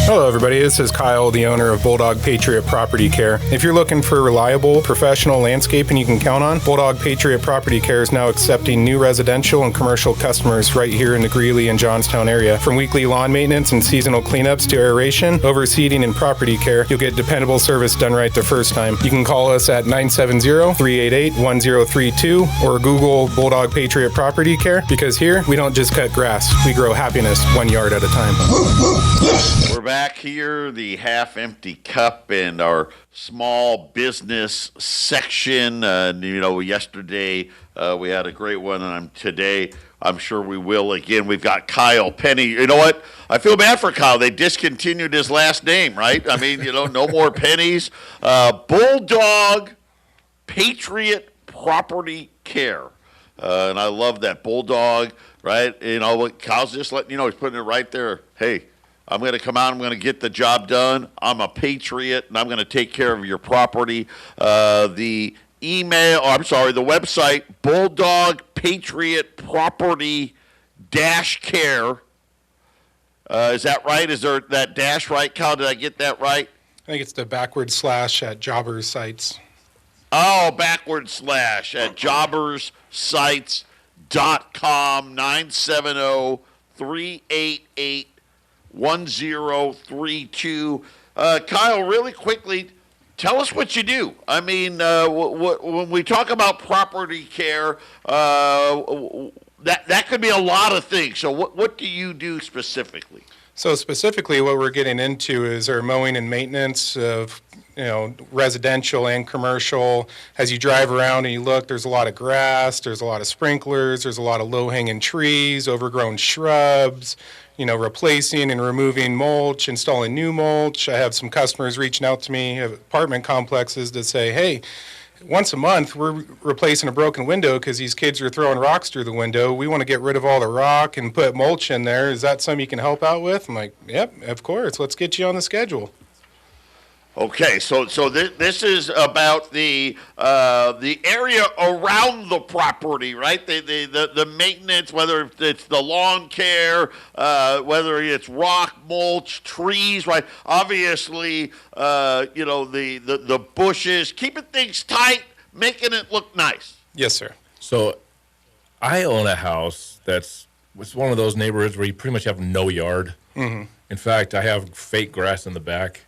Hello everybody, this is Kyle, the owner of Bulldog Patriot Property Care. If you're looking for reliable, professional landscaping you can count on, Bulldog Patriot Property Care is now accepting new residential and commercial customers right here in the Greeley and Johnstown area. From weekly lawn maintenance and seasonal cleanups to aeration, overseeding, and property care, you'll get dependable service done right the first time. You can call us at 970-388-1032 or Google Bulldog Patriot Property Care, because here we don't just cut grass, we grow happiness 1 yard at a time. We're back here, the half-empty cup in our small business section. Yesterday we had a great one, and today I'm sure we will again. We've got Kyle Penny. You know what? I feel bad for Kyle. They discontinued his last name, right? I mean, no more pennies. Bulldog Patriot Property Care. And I love that. Bulldog, right? Kyle's just letting he's putting it right there. Hey, I'm going to come out, I'm going to get the job done. I'm a patriot, and I'm going to take care of your property. The website, Bulldog Patriot Property Care. Is that right? Is there that dash right, Kyle? Did I get that right? I think it's the backward slash at Jobbers Sites. Oh, backward slash at jobbersites.com, 970-388-1032. Kyle, really quickly, tell us what you do. I mean, when we talk about property care, that could be a lot of things. So what do you do specifically? So specifically what we're getting into is our mowing and maintenance of residential and commercial. As you drive around and you look, there's a lot of grass, there's a lot of sprinklers, there's a lot of low-hanging trees, overgrown shrubs, replacing and removing mulch, installing new mulch. I have some customers reaching out to me, apartment complexes, to say, hey, once a month we're replacing a broken window because these kids are throwing rocks through the window. We want to get rid of all the rock and put mulch in there. Is that something you can help out with? I'm like, yep, of course. Let's get you on the schedule. Okay, so this is about the area around the property, right? The maintenance, whether it's the lawn care, whether it's rock, mulch, trees, right? Obviously, the bushes, keeping things tight, making it look nice. Yes, sir. So, I own a house it's one of those neighborhoods where you pretty much have no yard. Mm-hmm. In fact, I have fake grass in the back.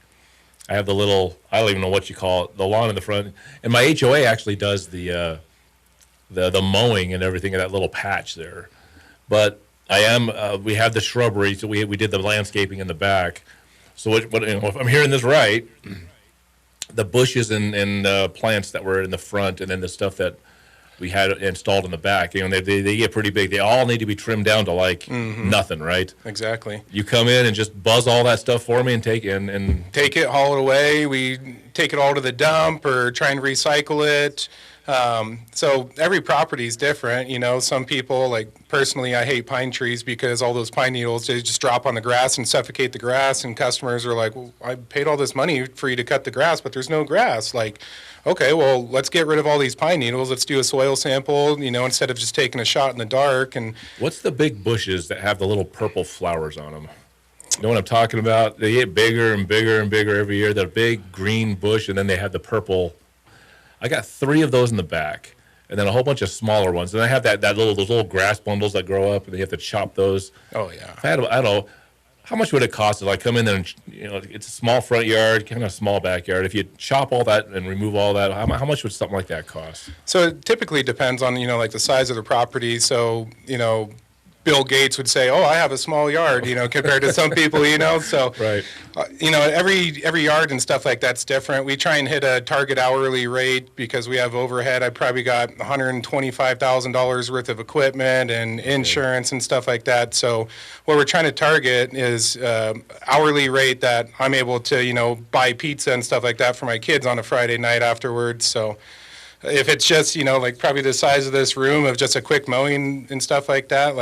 I have the little, I don't even know what you call it, the lawn in the front. And my HOA actually does the mowing and everything in that little patch there. But we have the shrubbery, so we did the landscaping in the back. So if I'm hearing this right, the bushes and plants that were in the front, and then the stuff that we had installed in the back, they get pretty big. They all need to be trimmed down to nothing, right? Exactly. You come in and just buzz all that stuff for me and take it, haul it away. We take it all to the dump or try and recycle it. So every property is different. Some people, like personally, I hate pine trees because all those pine needles, they just drop on the grass and suffocate the grass. And customers are like, well, I paid all this money for you to cut the grass, but there's no grass. Like, okay, well, let's get rid of all these pine needles. Let's do a soil sample, instead of just taking a shot in the dark. And what's the big bushes that have the little purple flowers on them? You know what I'm talking about? They get bigger and bigger and bigger every year. They're a big green bush, and then they have the purple. I got 3 of those in the back, and then a whole bunch of smaller ones. And I have those little grass bundles that grow up, and you have to chop those. Oh, yeah. I don't know. How much would it cost if I come in there and, it's a small front yard, kind of small backyard. If you chop all that and remove all that, how much would something like that cost? So it typically depends on, the size of the property. So, Bill Gates would say, oh, I have a small yard, compared to some people, so, right. Every yard and stuff like that's different. We try and hit a target hourly rate because we have overhead. I probably got $125,000 worth of equipment and insurance and stuff like that. So what we're trying to target is hourly rate that I'm able to, buy pizza and stuff like that for my kids on a Friday night afterwards. So if it's just, probably the size of this room of just a quick mowing and stuff like that,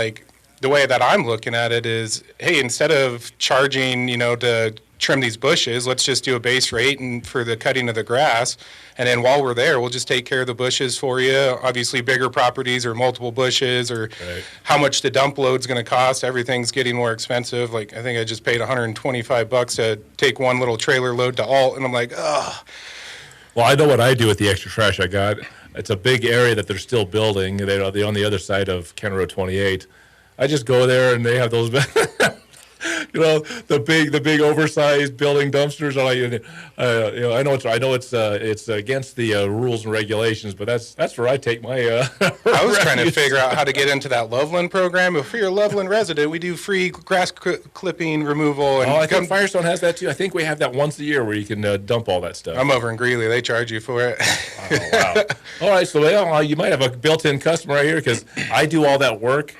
the way that I'm looking at it is, hey, instead of charging, to trim these bushes. Let's just do a base rate and for the cutting of the grass. And then while we're there, we'll just take care of the bushes for you. Obviously, bigger properties or multiple bushes or Right. how much the dump load's going to cost. Everything's getting more expensive. Like, I think I just paid $125 to take one little trailer load to Alt. And I'm like, oh, Well, I know what I do with the extra trash I got. It's a big area that they're still building. They're on the other side of County Road 28. I just go there and they have those, the big oversized building dumpsters. I know it's against the rules and regulations, but that's where I take my. I was trying to figure out how to get into that Loveland program. If you're a Loveland resident, we do free grass clipping removal. And Oh, I think Firestone has that too. I think we have that once a year where you can dump all that stuff. I'm over in Greeley. They charge you for it. Oh, wow. All right, so you might have a built-in customer right here because I do all that work,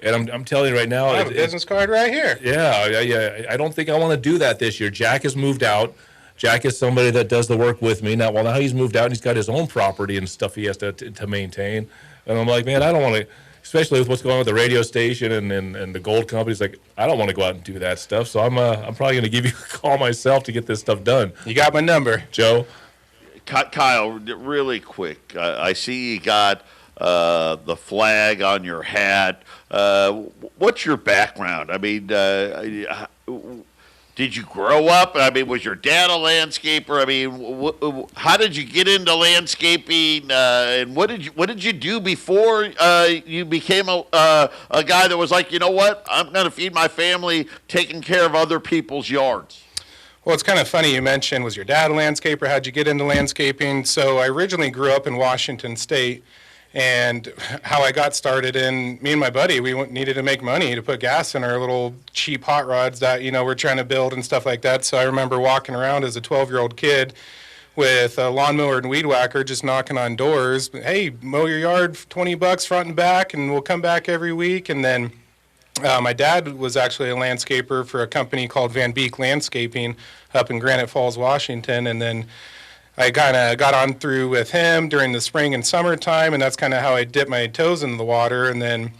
and I'm telling you right now. I have a business card right here. Yeah. I don't think I want to do that this year. Jack has moved out. Jack is somebody that does the work with me. Now he's moved out and he's got his own property and stuff he has to maintain. And I'm like, man, I don't want to, especially with what's going on with the radio station and the gold companies. Like, I don't want to go out and do that stuff. So I'm probably going to give you a call myself to get this stuff done. You got my number. Joe? Kyle, really quick. I see you got the flag on your hat. What's your background? I mean, did you grow up? I mean, was your dad a landscaper? I mean, how did you get into landscaping? And what did you do before you became a guy that was like, you know what? I'm going to feed my family taking care of other people's yards. Well, it's kind of funny you mentioned, was your dad a landscaper? How'd you get into landscaping? So I originally grew up in Washington State, and how I got started in, me and my buddy, we needed to make money to put gas in our little cheap hot rods that, we're trying to build and stuff like that. So I remember walking around as a 12-year-old kid with a lawnmower and weed whacker, just knocking on doors. Hey, mow your yard, $20 front and back, and we'll come back every week. And then my dad was actually a landscaper for a company called Van Beek Landscaping up in Granite Falls, Washington. And then I kind of got on through with him during the spring and summertime, and that's kind of how I dipped my toes into the water. And then,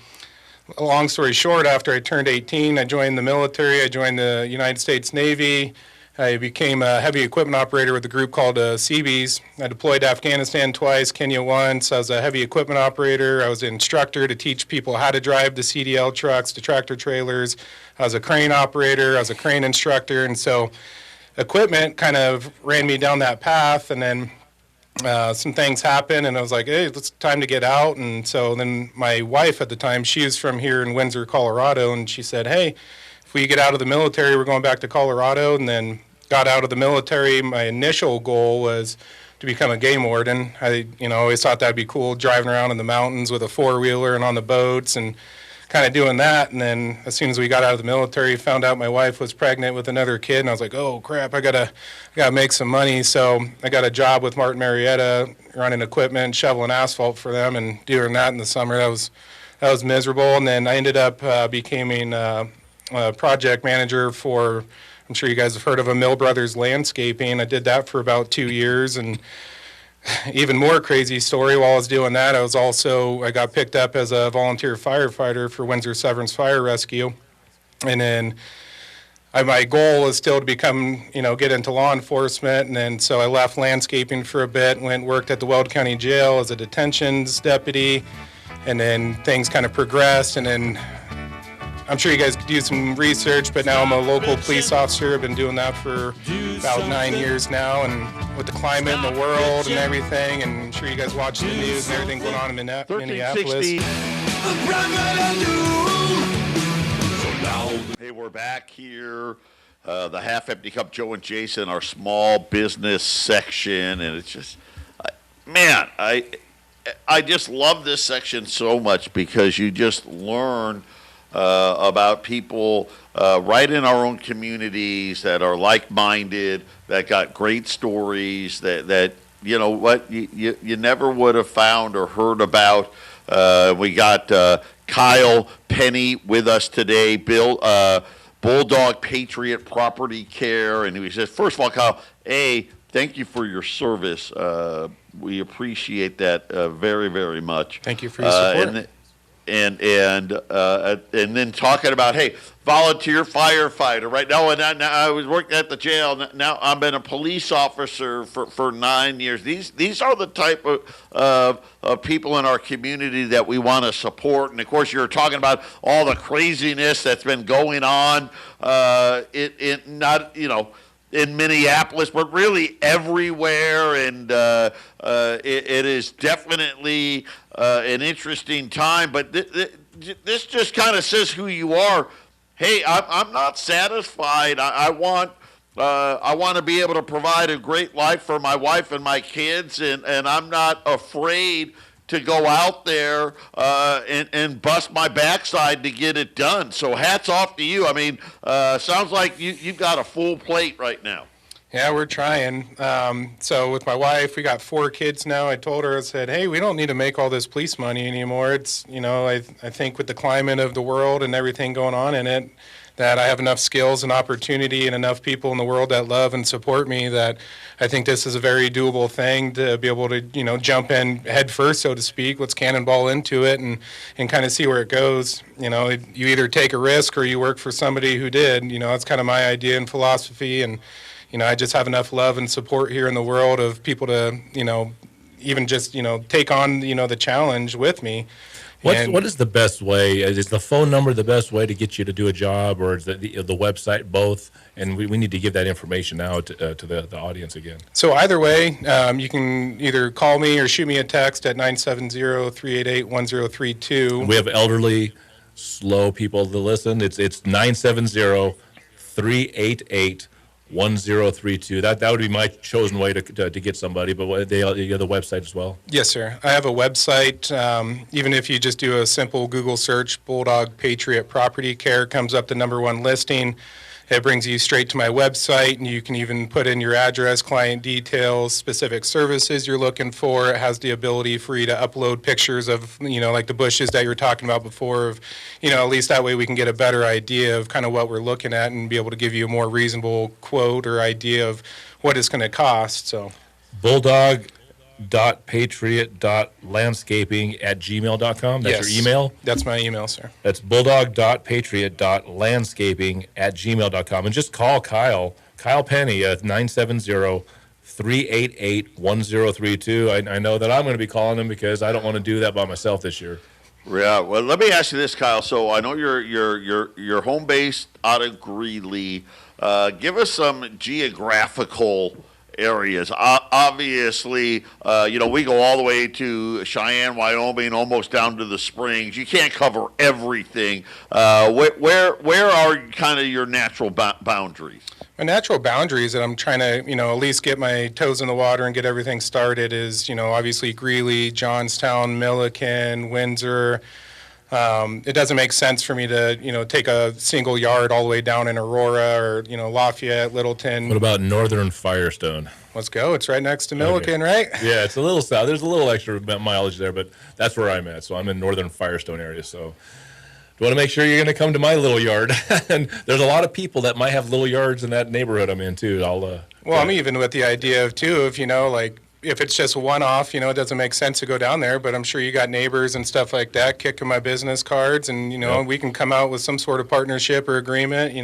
long story short, after I turned 18, I joined the military. I joined the United States Navy. I became a heavy equipment operator with a group called Seabees. I deployed to Afghanistan twice, Kenya once. I was a heavy equipment operator. I was an instructor to teach people how to drive the CDL trucks, the tractor trailers. I was a crane operator. I was a crane instructor. And so equipment kind of ran me down that path. And then some things happened, and I was like, hey, it's time to get out. And so then my wife at the time, she was from here in Windsor, Colorado, and she said, hey, if we get out of the military, we're going back to Colorado. And then got out of the military. My initial goal was to become a game warden. I always thought that'd be cool, driving around in the mountains with a four-wheeler and on the boats and kind of doing that. And then as soon as we got out of the military, found out my wife was pregnant with another kid, and I was like, oh crap, I gotta make some money. So I got a job with Martin Marietta running equipment, shoveling asphalt for them, and doing that in the summer. That was miserable. And then I ended up becoming a project manager for, I'm sure you guys have heard of Mill Brothers Landscaping. I did that for about 2 years, and even more crazy story, while I was doing that, I got picked up as a volunteer firefighter for Windsor Severance Fire Rescue. And then my goal is still to become, get into law enforcement. And then so I left landscaping for a bit, worked at the Weld County Jail as a detentions deputy. And then things kind of progressed, and then I'm sure you guys could do some research, but now I'm a local police officer. I've been doing that for about 9 years now, and with the climate in the world and everything, and I'm sure you guys watch the news and everything going on in Minneapolis. Hey, we're back here. The Half Empty Cup, Joe and Jason, our small business section, and it's just, man, I just love this section so much because you just learn about people right in our own communities that are like-minded, that got great stories, that you know what you never would have found or heard about. We got Kyle Penny with us today, Bulldog Patriot Property Care, and he says, first of all, Kyle, thank you for your service. We appreciate that very, very much. Thank you for your support. and then talking about, hey, volunteer firefighter, right? Now, now I was working at the jail. Now I've been a police officer for 9 years. These are the type of people in our community that we want to support. And of course, you're talking about all the craziness that's been going on. Not in Minneapolis, but really everywhere. And it is definitely an interesting time. But this just kind of says who you are. Hey, I'm not satisfied. I want to be able to provide a great life for my wife and my kids, and I'm not afraid to go out there and bust my backside to get it done. So hats off to you. I mean, sounds like you've got a full plate right now. Yeah, we're trying. So with my wife, we got 4 kids now. I told her, I said, hey, we don't need to make all this police money anymore. It's, I think with the climate of the world and everything going on in it, that I have enough skills and opportunity and enough people in the world that love and support me that I think this is a very doable thing to be able to, jump in head first, so to speak. Let's cannonball into it and kind of see where it goes. You either take a risk or you work for somebody who did. That's kind of my idea and philosophy. And, I just have enough love and support here in the world of people to, even just, take on, the challenge with me. What is the best way? Is the phone number the best way to get you to do a job, or is the website both? And we need to give that information out to the audience again. So either way, you can either call me or shoot me a text at 970-388-1032. We have elderly, slow people to listen. It's 970-388-1032. 1032. That would be my chosen way to get somebody, but you have the website as well? Yes, sir. I have a website. Even if you just do a simple Google search, Bulldog Patriot Property Care comes up the #1 listing. It brings you straight to my website, and you can even put in your address, client details, specific services you're looking for. It has the ability for you to upload pictures of, like the bushes that you were talking about before. Of, at least that way we can get a better idea of kind of what we're looking at and be able to give you a more reasonable quote or idea of what it's going to cost. So, bulldog.patriot.landscaping@gmail.com. That's your email? That's my email, sir. That's bulldog.patriot.landscaping@gmail.com. And just call Kyle Penny at 970-388-1032. I know that I'm going to be calling him because I don't want to do that by myself this year. Yeah, well, let me ask you this, Kyle. So I know you're home based out of Greeley. Give us some geographical areas. Obviously, we go all the way to Cheyenne, Wyoming, almost down to the Springs. You can't cover everything. Where are kind of your natural boundaries? My natural boundaries that I'm trying to, at least get my toes in the water and get everything started is, obviously Greeley, Johnstown, Milliken, Windsor. It doesn't make sense for me to, take a single yard all the way down in Aurora or, Lafayette, Littleton. What about northern Firestone? Let's go. It's right next to Milliken, right? Yeah, it's a little south. There's a little extra mileage there, but that's where I'm at. So I'm in northern Firestone area. So you want to make sure you're going to come to my little yard. And there's a lot of people that might have little yards in that neighborhood I'm in, too. I'm even with the idea of, too, if, if it's just one-off, it doesn't make sense to go down there, but I'm sure you got neighbors and stuff like that kicking my business cards, and, we can come out with some sort of partnership or agreement,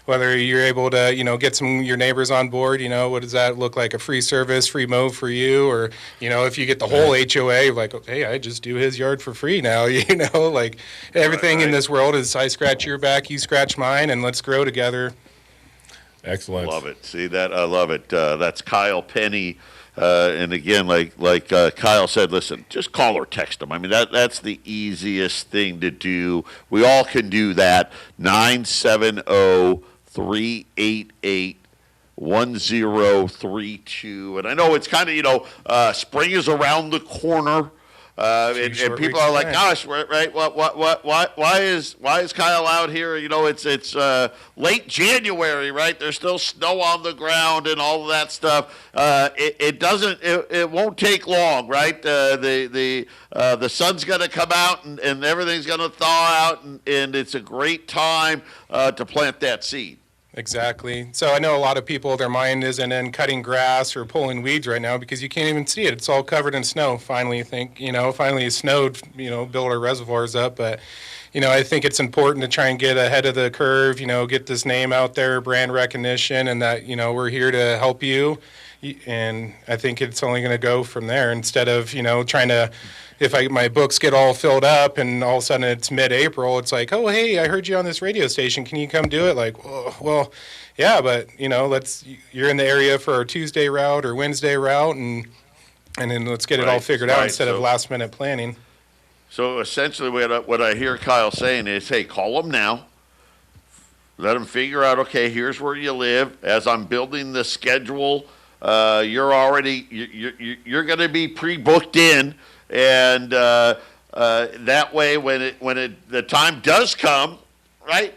whether you're able to, get your neighbors on board, what does that look like? A free service, free mow for you, or, if you get the whole HOA, like, hey, I just do his yard for free now, like everything in this world is I scratch your back, you scratch mine, and let's grow together. Excellent. Love it. See that? I love it. That's Kyle Penny. And again, like Kyle said, listen, just call or text them. I mean, that's the easiest thing to do. We all can do that. 970-388-1032. And I know it's kind of, spring is around the corner. And people are like, gosh, right? Why is Kyle out here? It's late January, right? There's still snow on the ground and all of that stuff. It won't take long, right? The sun's going to come out and everything's going to thaw out, and it's a great time to plant that seed. Exactly. So I know a lot of people, their mind isn't in cutting grass or pulling weeds right now because you can't even see it. It's all covered in snow. Finally, finally it snowed, build our reservoirs up. But, I think it's important to try and get ahead of the curve, get this name out there, brand recognition, and that, we're here to help you. And I think it's only going to go from there instead of, trying to, if my books get all filled up and all of a sudden it's mid-April, it's like, oh, hey, I heard you on this radio station. Can you come do it? Like, well, yeah, but, you're in the area for our Tuesday route or Wednesday route, and then let's get it all figured out instead of last-minute planning. So essentially what I hear Kyle saying is, hey, call them now. Let them figure out, okay, here's where you live. As I'm building the schedule, you're going to be pre-booked in, and that way when the time does come, right?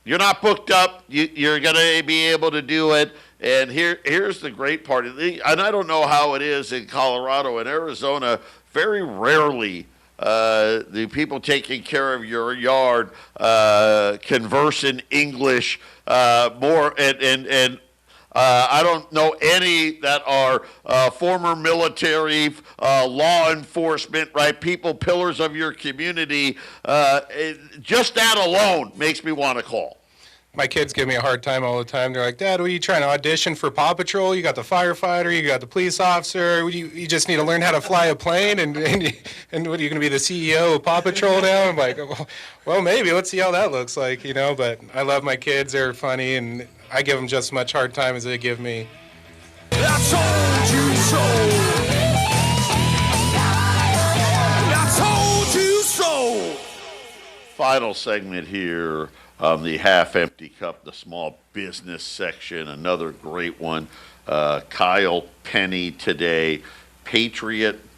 You're not booked up. You're going to be able to do it. And here's the great part. And I don't know how it is in Colorado and Arizona. Very rarely the people taking care of your yard converse in English more, and I don't know any that are former military, law enforcement, right? People, pillars of your community. Just that alone makes me want to call. My kids give me a hard time all the time. They're like, Dad, what are you trying to audition for Paw Patrol? You got the firefighter, you got the police officer. You just need to learn how to fly a plane, and what, are you going to be the CEO of Paw Patrol now? I'm like, well, maybe. Let's see how that looks like, But I love my kids. They're funny, and I give them just as much hard time as they give me. I told you so. I told you so. Final segment here. The half-empty cup, the small business section, another great one. Kyle Penny today,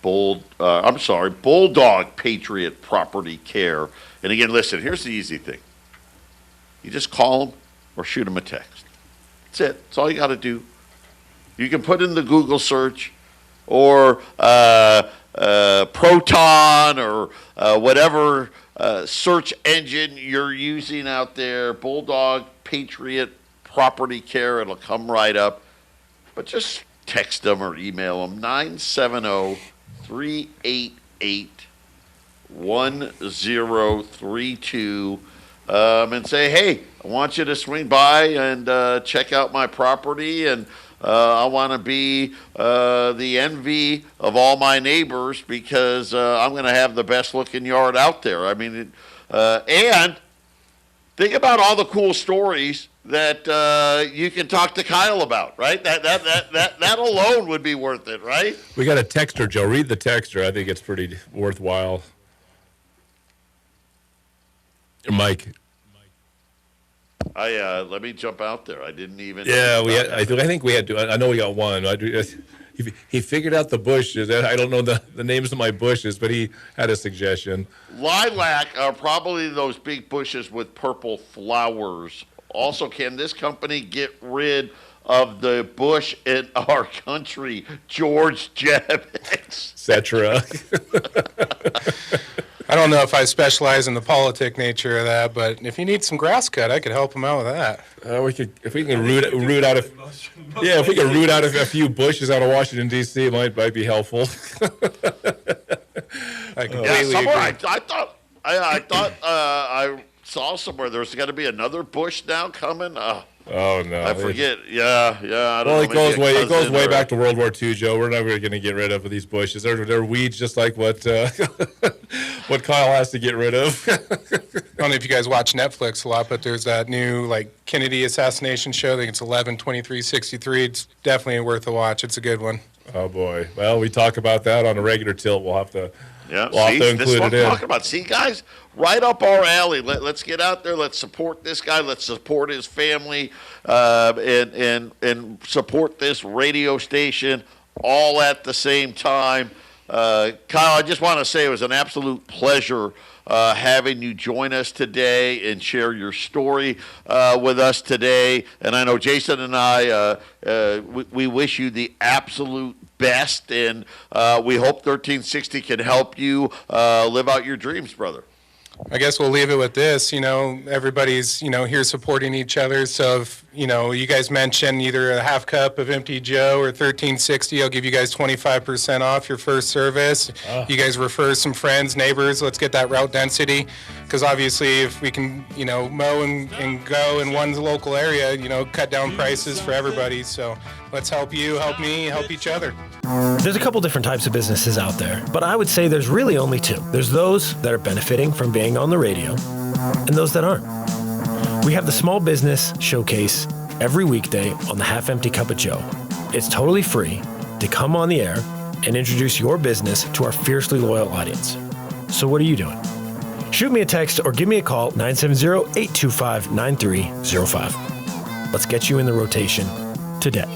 Bulldog Patriot Property Care. And again, listen, here's the easy thing. You just call them or shoot them a text. That's it. That's all you got to do. You can put in the Google search or Proton or whatever search engine you're using out there, Bulldog Patriot Property Care. It'll come right up. But just text them or email them, 970-388-1032, and say, hey, I want you to swing by and check out my property, and I want to be the envy of all my neighbors because I'm going to have the best looking yard out there. I mean, and think about all the cool stories that you can talk to Kyle about, right? That alone would be worth it, right? We got a texter, Joe. Read the texter. I think it's pretty worthwhile. Mike. Let me jump out there. I didn't even. Yeah, I think we had to. I know we got one. He figured out the bushes. I don't know the names of my bushes, but he had a suggestion. Lilac are probably those big bushes with purple flowers. Also, can this company get rid of the bush in our country, George Jevons? Etc. I don't know if I specialize in the politic nature of that, but if you need some grass cut, I could help him out with that. If we can root out a few bushes out of Washington D.C., it might be helpful. I completely agree. I thought I saw somewhere there's got to be another bush now coming. Oh no! I forget. Yeah. I don't know, it goes way back to World War II, Joe. We're never going to get rid of these bushes. They're weeds, just like what Kyle has to get rid of. I don't know if you guys watch Netflix a lot, but there's that new Kennedy assassination show. I think it's 11/23/63. It's definitely worth a watch. It's a good one. Oh boy! Well, we talk about that on a regular tilt. We'll have to. Yeah, we'll have to include this is what it I'm in. talking about. See, guys, right up our alley. Let's get out there. Let's support this guy. Let's support his family, and support this radio station all at the same time. Kyle, I just want to say it was an absolute pleasure having you join us today and share your story with us today. And I know Jason and I, we wish you the absolute best, and we hope 1360 can help you live out your dreams, brother. I guess we'll leave it with this. Everybody's, here supporting each other. So if, you guys mention either a half cup of Empty Joe or 1360, I'll give you guys 25% off your first service. You guys refer some friends, neighbors. Let's get that route density. Because obviously if we can, mow and go in one local area, cut down prices for everybody. So let's help you, help me, help each other. There's a couple different types of businesses out there, but I would say there's really only two. There's those that are benefiting from being on the radio and those that aren't. We have the Small Business Showcase every weekday on the Half Empty Cup of Joe. It's totally free to come on the air and introduce your business to our fiercely loyal audience. So what are you doing? Shoot me a text or give me a call, 970-825-9305. Let's get you in the rotation today.